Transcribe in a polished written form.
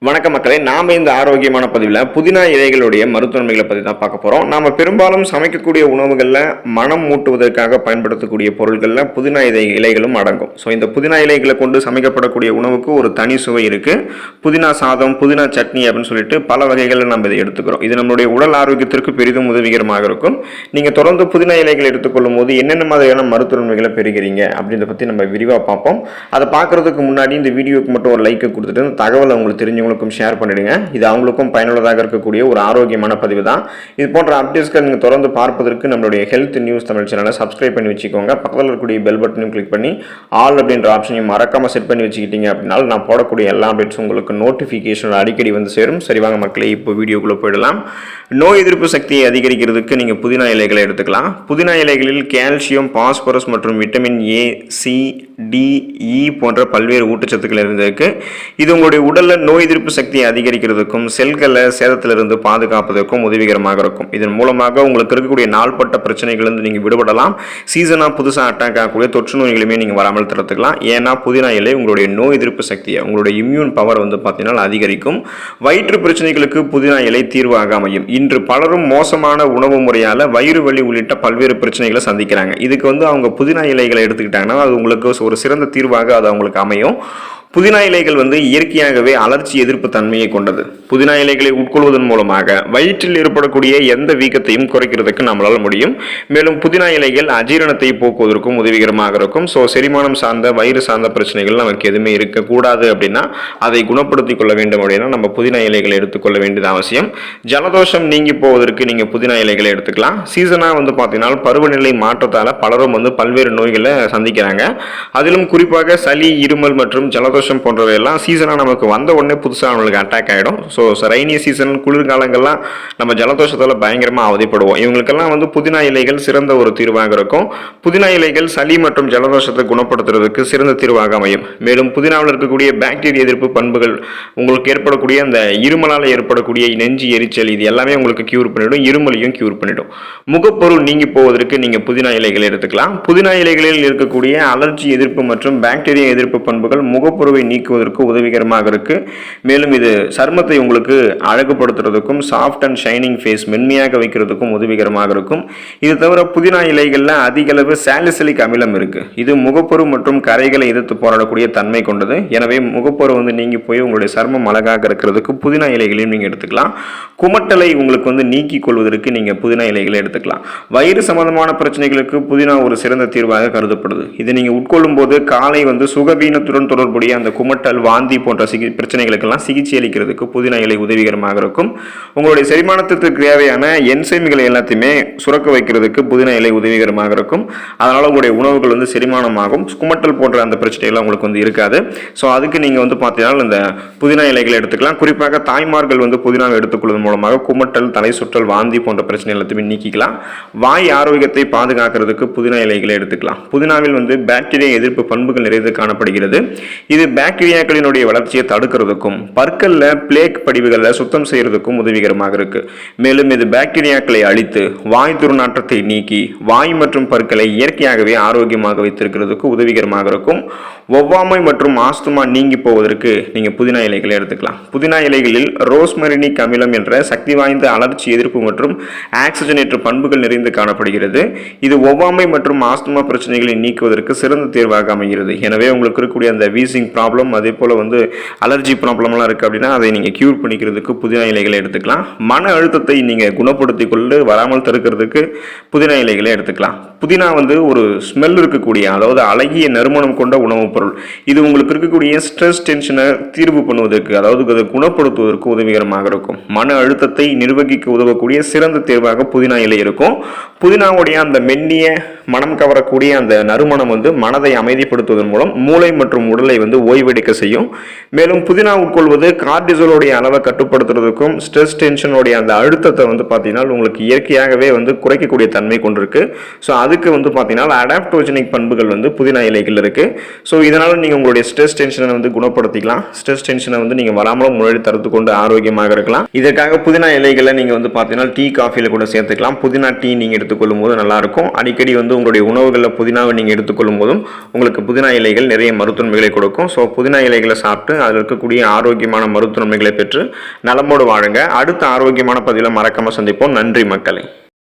வணக்க மக்களே, நாம இந்த ஆரோக்கியமான பதிவில் புதினா இலைகளுடைய மருத்துவமைகளை பற்றி தான் பார்க்க போகிறோம். நாம் பெரும்பாலும் சமைக்கக்கூடிய உணவுகளில் மனம் மூட்டுவதற்காக பயன்படுத்தக்கூடிய பொருட்களில் புதினா இலைகளும் அடங்கும். ஸோ இந்த புதினா இலைகளை கொண்டு சமைக்கப்படக்கூடிய உணவுக்கு ஒரு தனி சுவை இருக்குது. புதினா சாதம், புதினா சட்னி அப்படின்னு சொல்லிட்டு பல வகைகளில் நம்ம இதை எடுத்துக்கிறோம். இது நம்மளுடைய உடல் ஆரோக்கியத்திற்கு பெரிதும் உதவிகரமாக இருக்கும். நீங்கள் தொடர்ந்து புதினா இலைகளை எடுத்துக்கொள்ளும் போது என்னென்ன மாதிரியான மருத்துவமைகளை பெறுகிறீங்க அப்படின்றத பற்றி நம்ம விரிவாக பார்ப்போம். அதை பார்க்குறதுக்கு முன்னாடி இந்த வீடியோக்கு மட்டும் ஒரு லைக்கை கொடுத்துட்டு இந்த தகவலை உங்களுக்கு தெரிஞ்சவங்களுக்கும் ஷேர் பண்ணிடுங்க. இது அவங்களுக்கும் பயனுள்ளதாக இருக்கக்கூடிய ஒரு ஆரோக்கியமான பதிவு தான். இது போன்ற அப்டேட்ஸ்கள் நீங்கள் தொடர்ந்து பார்ப்பதற்கு நம்மளுடைய ஹெல்த் நியூஸ் தமிழ் சேனலை சப்ஸ்கிரைப் பண்ணி வச்சுக்கோங்க. பக்கத்தில் இருக்கக்கூடிய பெல் பட்டனையும் கிளிக் பண்ணி ஆல் அப்படின்ற ஆப்ஷனையும் மறக்காமல் செட் பண்ணி வச்சுக்கிட்டீங்க அப்படின்னா நான் போடக்கூடிய எல்லா அப்டேட்ஸும் உங்களுக்கு நோட்டிஃபிகேஷன் அடிக்கடி வந்து சேரும். சரி வாங்க மக்களே, இப்போ வீடியோக்குள்ளே போயிடலாம். நோய் எதிர்ப்பு சக்தியை அதிகரிக்கிறதுக்கு நீங்கள் புதினா இலைகளை எடுத்துக்கலாம். புதினா இலைகளில் கால்சியம், பாஸ்பரஸ் மற்றும் விட்டமின் ஏ, சி, டி, இ போன்ற பல்வேறு ஊட்டச்சத்துக்கள் இருந்திருக்கு. இது உங்களுடைய உடலில் நோய் எதிர்ப்பு சக்தியை அதிகரிக்கிறதுக்கும் செல்களை சேதத்திலிருந்து பாதுகாப்பதற்கும் உதவிகரமாக இருக்கும். இதன் மூலமாக உங்களுக்கு இருக்கக்கூடிய நாள்பட்ட பிரச்சனைகளிலிருந்து நீங்கள் விடுபடலாம். சீசனாக புதுசாக அட்டாக் ஆகக்கூடிய தொற்று நோய்களுமே நீங்கள் வராமல் தடுத்துக்கலாம். ஏன்னா புதினா இலை உங்களுடைய நோய் எதிர்ப்பு சக்தியை, உங்களுடைய இம்யூன் பவர் பார்த்தீங்கன்னா அதிகரிக்கும். வயிற்று பிரச்சனைகளுக்கு புதினா இலை தீர்வாக அமையும். இன்று பலரும் மோசமான உணவு முறையால் வயிறு வலி உள்ளிட்ட பல்வேறு பிரச்சனைகளை சந்திக்கிறாங்க. இதுக்கு அவங்க புதினா இலைகளை எடுத்துக்கிட்டாங்கன்னா அது உங்களுக்கு ஒரு சிறந்த தீர்வாக அது அவங்களுக்கு அமையும். புதினா இலைகள் இயற்கையாகவே அலர்ச்சி எதிர்ப்பு தன்மையை கொண்டது. புதினா இலைகளை உட்கொள்வதன் மூலமாக வயிற்றில் ஏற்படக்கூடிய எந்த வீக்கத்தையும் குறைக்கிறதுக்கு நம்மளால முடியும். மேலும் புதினா இலைகள் அஜீரணத்தை போக்குவதற்கும் உதவிகரமாக இருக்கும். ஸோ செரிமானம் சார்ந்த வயிறு சார்ந்த பிரச்சனைகள் நமக்கு எதுவுமே இருக்கக்கூடாது அப்படின்னா அதை குணப்படுத்திக் கொள்ள வேண்டும் அப்படின்னா நம்ம புதினா இலைகளை எடுத்துக்கொள்ள வேண்டியது அவசியம். ஜலதோஷம் நீங்கி போவதற்கு நீங்கள் புதினா இலைகளை எடுத்துக்கலாம். சீசனாக பார்த்தீங்கன்னா பருவநிலை மாற்றத்தால் பலரும் பல்வேறு நோய்களை சந்திக்கிறாங்க. அதிலும் குறிப்பாக சளி, இருமல் மற்றும் ஜலதோஷம் போன்றவையெல்லாம் சீசனாக நமக்கு வந்த உடனே புதுசாக நம்மளுக்கு அட்டாக் ஆகிடும். ஸோ ரெய்னி சீசன், குளிர்காலங்கள்லாம் நம்ம ஜலதோஷத்தால் பயங்கரமாக அவதிப்படுவோம். இவங்களுக்கெல்லாம் புதினா இலைகள் சிறந்த ஒரு தீர்வாக இருக்கும். புதினா இலைகள் சளி மற்றும் ஜலதோஷத்தை குணப்படுத்துறதுக்கு சிறந்த தீர்வாக அமையும். மேலும் புதினாவில் இருக்கக்கூடிய பாக்டீரியா எதிர்ப்பு பண்புகள் உங்களுக்கு ஏற்படக்கூடிய அந்த இருமலால் ஏற்படக்கூடிய நெஞ்சு எரிச்சல் இது எல்லாமே உங்களுக்கு கியூர் பண்ணிடும். இருமலையும் கியூர் பண்ணிடும். முகப்பொருள் நீங்கி போவதற்கு நீங்கள் புதினா இலைகளை எடுத்துக்கலாம். புதினா இலைகளில் இருக்கக்கூடிய அலர்ஜி எதிர்ப்பு மற்றும் பாக்டீரியா எதிர்ப்பு பண்புகள் முகப்பொருள் நீக்குவதற்கு உதவிகரமாக இருக்கு. மேலும் இது சருமத்தை உங்களுக்கு அழகுபடுத்துறதுக்கும் சாஃப்ட் அண்ட் ஷைனிங் ஃபேஸ் மென்மையாக வைக்கிறதுக்கும் உதவிகரமாக இருக்கும். இது தவிர புதினா இலைகளில் அதிக அளவு சாலிசிலிக் அமிலம் இருக்கு. இது முகப்பொரு மற்றும் கரைகளை எதிர்த்து போராடக்கூடிய தன்மை கொண்டது. எனவே முகப்பொரு நீங்கி போய் உங்களுடைய சருமம் அழகாக இருக்கிறதுக்கு புதினா இலைகளையும் நீங்க எடுத்துக்கலாம். குமட்டலை உங்களுக்கு நீக்கிக் கொள்வதற்கு நீங்க புதினா இலைகளை எடுத்துக்கலாம். வயிறு சம்பந்தமான பிரச்சனைகளுக்கு புதினா ஒரு சிறந்த தீர்வாக கருதப்படுது. இதை நீங்க உட்கொள்ளும் போது காலை சுகவீனத்துடன் தொடர்புடைய அந்த குமட்டல், வாந்தி போன்ற பிரச்சனைகளுக்கெல்லாம் சிகிச்சை அளிக்கிறதுக்கு புதினா இலை உதவிகரமாக இருக்கும். உங்களுடைய செரிமானத்திற்கு தேவையான என்சைம்களை எல்லாத்தையுமே சுரக்க வைக்கிறதுக்கு புதினா இலை உதவிகரமாக இருக்கும். அதனால உங்களுடைய உணவுகள் செரிமானமாகும். குமட்டல் போன்ற அந்த பிரச்சனைகள் உங்களுக்கு இருக்காது. ஸோ அதுக்கு நீங்க பார்த்தீங்கன்னா இந்த புதினா இலைகளை எடுத்துக்கலாம். குறிப்பாக தாய்மார்கள் புதினாவை எடுத்துக்கொள்வதன் மூலமாக குமட்டல், தலை சுற்றல், வாந்தி போன்ற பிரச்சனை எல்லாத்தையுமே நீக்கிக்கலாம். வாய் ஆரோக்கியத்தை பாதுகாக்கிறதுக்கு புதினா இலைகளை எடுத்துக்கலாம். புதினாவில் பாக்டீரியா எதிர்ப்பு பண்புகள் நிறைந்து காணப்படுகிறது. இது பாக்டீரியாக்களினுடைய வளர்ச்சியை தடுக்கிறதுக்கும் பற்கள்ல பிளேக் படிவுகளை சுத்தம் செய்யறதுக்கும் உதவிகரமாக இருக்கு. மேலும் இது பாக்டீரியாக்களை அழித்து வாய் துர்நாற்றத்தை நீக்கி வாய் மற்றும் பற்களை இயற்கையாகவே ஆரோக்கியமாக வைத்திருக்கிறதுக்கு உதவிகரமாக இருக்கும். ஒவ்வாமை மற்றும் ஆஸ்துமா நீங்கி போவதற்கு நீங்க புதினா இலைகளை எடுத்துக்கலாம். புதினா இலைகளில் ரோஸ்மெரினிக் அமிலம் என்ற சக்தி வாய்ந்த அலர்ச்சி எதிர்ப்பு மற்றும் ஆக்சிஜனேற்ற பண்புகள் நிறைந்து காணப்படுகிறது. இது ஒவ்வாமை மற்றும் ஆஸ்துமா பிரச்சனைகளை நீக்குவதற்கு சிறந்த தேர்வாக அமைகிறது. எனவே உங்களுக்கு இருக்கக்கூடிய அந்த வீசிங் ப்ராப்ளம், அதே போல் அலர்ஜி ப்ராப்ளம்லாம் இருக்குது அப்படின்னா அதை நீங்கள் க்யூர் பண்ணிக்கிறதுக்கு புதினா இலைகளை எடுத்துக்கலாம். மன அழுத்தத்தை நீங்கள் குணப்படுத்தி கொண்டு வராமல் தடுக்கிறதுக்கு புதினா இலைகளை எடுத்துக்கலாம். புதினா ஒரு ஸ்மெல் இருக்கக்கூடிய, அதாவது அழகிய நறுமணம் கொண்ட உணவுப் பொருள். இது உங்களுக்கு இருக்கக்கூடிய ஸ்ட்ரெஸ், டென்ஷனை தீர்வு பண்ணுவதற்கு, அதாவது அதை குணப்படுத்துவதற்கு உதவிகரமாக இருக்கும். மன அழுத்தத்தை நிர்வகிக்க உதவக்கூடிய சிறந்த தேர்வாக புதினா இலை இருக்கும். புதினாவுடைய அந்த மென்னிய மனம் கவரக்கூடிய அந்த நறுமணம் மனதை அமைதிப்படுத்துவதன் மூலம் மூளை மற்றும் உடலை ஓய்வெடுக்க செய்யும். மேலும் புதினா உட்கொள்வது கார்டிசோலுடைய அளவை கட்டுப்படுத்துறதுக்கும் ஸ்ட்ரெஸ், டென்ஷனுடைய அந்த அழுத்தத்தை பார்த்தீங்கன்னா உங்களுக்கு இயற்கையாகவே குறைக்கக்கூடிய தன்மை கொண்டிருக்கு. ஸோ அதுக்கு வந்து பார்த்தீங்கன்னா அடாப்டோஜெனிக் பண்புகள் வந்து புதினா இலைகள் இருக்குது. ஸோ இதனால் நீங்கள் உங்களுடைய ஸ்ட்ரெஸ் டென்ஷனை வந்து குணப்படுத்திக்கலாம். ஸ்ட்ரெஸ் டென்ஷனை வந்து நீங்கள் வராமலும் முன்னாடி தடுத்து கொண்டு ஆரோக்கியமாக இருக்கலாம். இதற்காக புதினா இலைகளை நீங்கள் வந்து பார்த்தீங்கன்னா டீ காஃபியில் கூட சேர்த்துக்கலாம். புதினா டீ நீங்கள் எடுத்துக்கொள்ளும் போது நல்லாயிருக்கும். அடிக்கடி வந்து உங்களுடைய உணவுகளில் புதினாவை நீங்கள் எடுத்துக்கொள்ளும் போதும் உங்களுக்கு புதினா இலைகள் நிறைய மருத்துவமைகளை கொடுக்கும். ஸோ புதினா இலைகளை சாப்பிட்டு அதில் இருக்கக்கூடிய ஆரோக்கியமான மருத்துவமைகளை பெற்று நலமோடு வாழுங்க. அடுத்த ஆரோக்கியமான பதிவில் மறக்காமல் சந்திப்போம். நன்றி மக்களே.